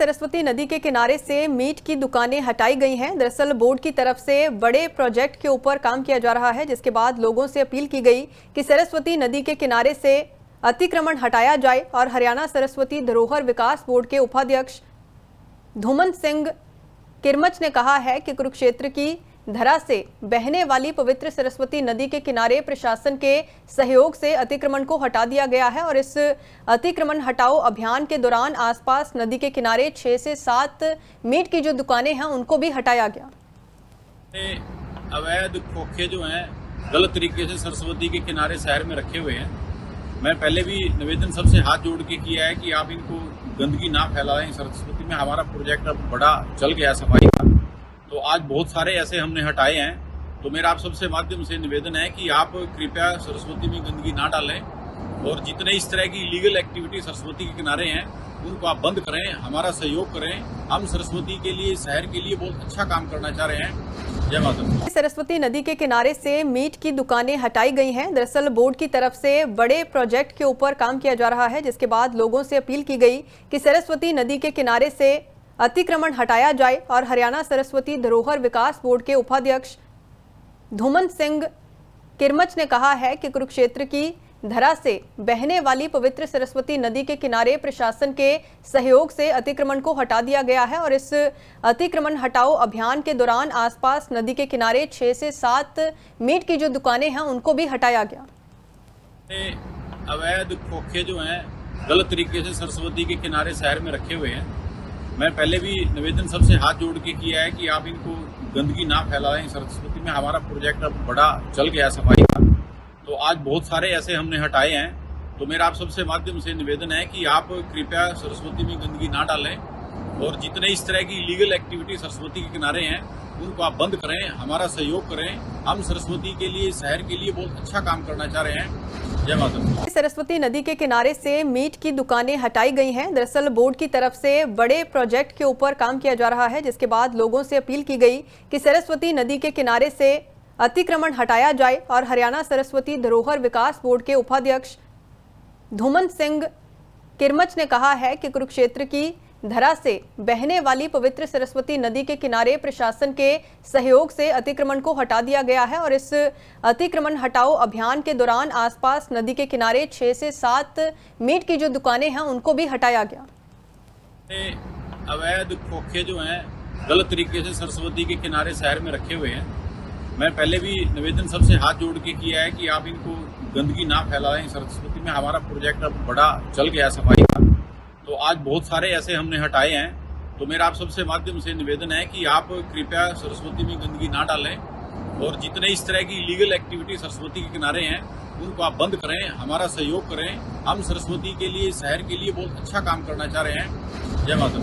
सरस्वती नदी के किनारे से मीट की दुकानें हटाई गई हैं। दरअसल बोर्ड की तरफ से बड़े प्रोजेक्ट के ऊपर काम किया जा रहा है, जिसके बाद लोगों से अपील की गई कि सरस्वती नदी के किनारे से अतिक्रमण हटाया जाए। और हरियाणा सरस्वती धरोहर विकास बोर्ड के उपाध्यक्ष धूमन सिंह किरमच ने कहा है कि कुरुक्षेत्र की धरा से बहने वाली पवित्र सरस्वती नदी के किनारे प्रशासन के सहयोग से अतिक्रमण को हटा दिया गया है। और इस अतिक्रमण हटाओ अभियान के दौरान आसपास नदी के किनारे 6 से 7 मीट की जो दुकानें हैं उनको भी हटाया गया। अवैध खोखे जो हैं गलत तरीके से सरस्वती के किनारे शहर में रखे हुए हैं। मैं पहले भी निवेदन सबसे हाथ जोड़ के किया है कि आप इनको गंदगी ना फैलाएं। सरस्वती में हमारा प्रोजेक्ट अब बड़ा चल गया सफाई का, तो आज बहुत सारे ऐसे हमने हटाए हैं। तो मेरा आप सबसे माध्यम से निवेदन है कि आप कृपया सरस्वती में गंदगी ना डालें और जितने इस तरह की इलीगल एक्टिविटी सरस्वती के किनारे हैं उनको आप बंद करें, हमारा सहयोग करें। हम सरस्वती के लिए, शहर के लिए बहुत अच्छा काम करना चाह रहे हैं। जय माता। सरस्वती नदी के किनारे से मीट की दुकानें हटाई गई हैं। दरअसल बोर्ड की तरफ से बड़े प्रोजेक्ट के ऊपर काम किया जा रहा है, जिसके बाद लोगों से अपील की गई कि सरस्वती नदी के किनारे से अतिक्रमण हटाया जाए। और हरियाणा सरस्वती धरोहर विकास बोर्ड के उपाध्यक्ष धूमन सिंह किरमच ने कहा है कि कुरुक्षेत्र की धरा से बहने वाली पवित्र सरस्वती नदी के किनारे प्रशासन के सहयोग से अतिक्रमण को हटा दिया गया है। और इस अतिक्रमण हटाओ अभियान के दौरान आसपास नदी के किनारे 6 से 7 मीट की जो दुकानें हैं उनको भी हटाया गया। अवैध खोखे जो हैं गलत तरीके से सरस्वती के किनारे शहर में रखे हुए हैं। मैं पहले भी निवेदन सबसे हाथ जोड़ के किया है कि आप इनको गंदगी ना फैलाएं। सरस्वती में हमारा प्रोजेक्ट अब बड़ा चल गया सफाई का, तो आज बहुत सारे ऐसे हमने हटाए हैं। तो मेरा आप सबसे माध्यम से निवेदन है कि आप कृपया सरस्वती में गंदगी ना डालें और जितने इस तरह की इलीगल एक्टिविटी सरस्वती के किनारे हैं उनको आप बंद करें, हमारा सहयोग करें। हम सरस्वती के लिए, शहर के लिए बहुत अच्छा काम करना चाह रहे हैं। जय माता। सरस्वती नदी के किनारे से मीट की दुकानें हटाई गई हैं। दरअसल बोर्ड की तरफ से बड़े प्रोजेक्ट के ऊपर काम किया जा रहा है, जिसके बाद लोगों से अपील की गई कि सरस्वती नदी के किनारे से अतिक्रमण हटाया जाए। और हरियाणा सरस्वती धरोहर विकास बोर्ड के उपाध्यक्ष धूमन सिंह किरमच ने कहा है कि कुरुक्षेत्र की धरा से बहने वाली पवित्र सरस्वती नदी के किनारे प्रशासन के सहयोग से अतिक्रमण को हटा दिया गया है। और इस अतिक्रमण हटाओ अभियान के दौरान आसपास नदी के किनारे 6 से 7 मीट की जो दुकानें हैं उनको भी हटाया गया। अवैध खोखे जो हैं गलत तरीके से सरस्वती के किनारे शहर में रखे हुए हैं। मैं पहले भी निवेदन सबसे हाथ जोड़ के किया है कि आप इनको गंदगी ना फैलाएं। सरस्वती में हमारा प्रोजेक्ट अब बड़ा चल गया सफाई का, तो आज बहुत सारे ऐसे हमने हटाए हैं। तो मेरा आप सबसे माध्यम से निवेदन है कि आप कृपया सरस्वती में गंदगी ना डालें और जितने इस तरह की इलीगल एक्टिविटी सरस्वती के किनारे हैं उनको आप बंद करें, हमारा सहयोग करें। हम सरस्वती के लिए, शहर के लिए बहुत अच्छा काम करना चाह रहे हैं। जय माता।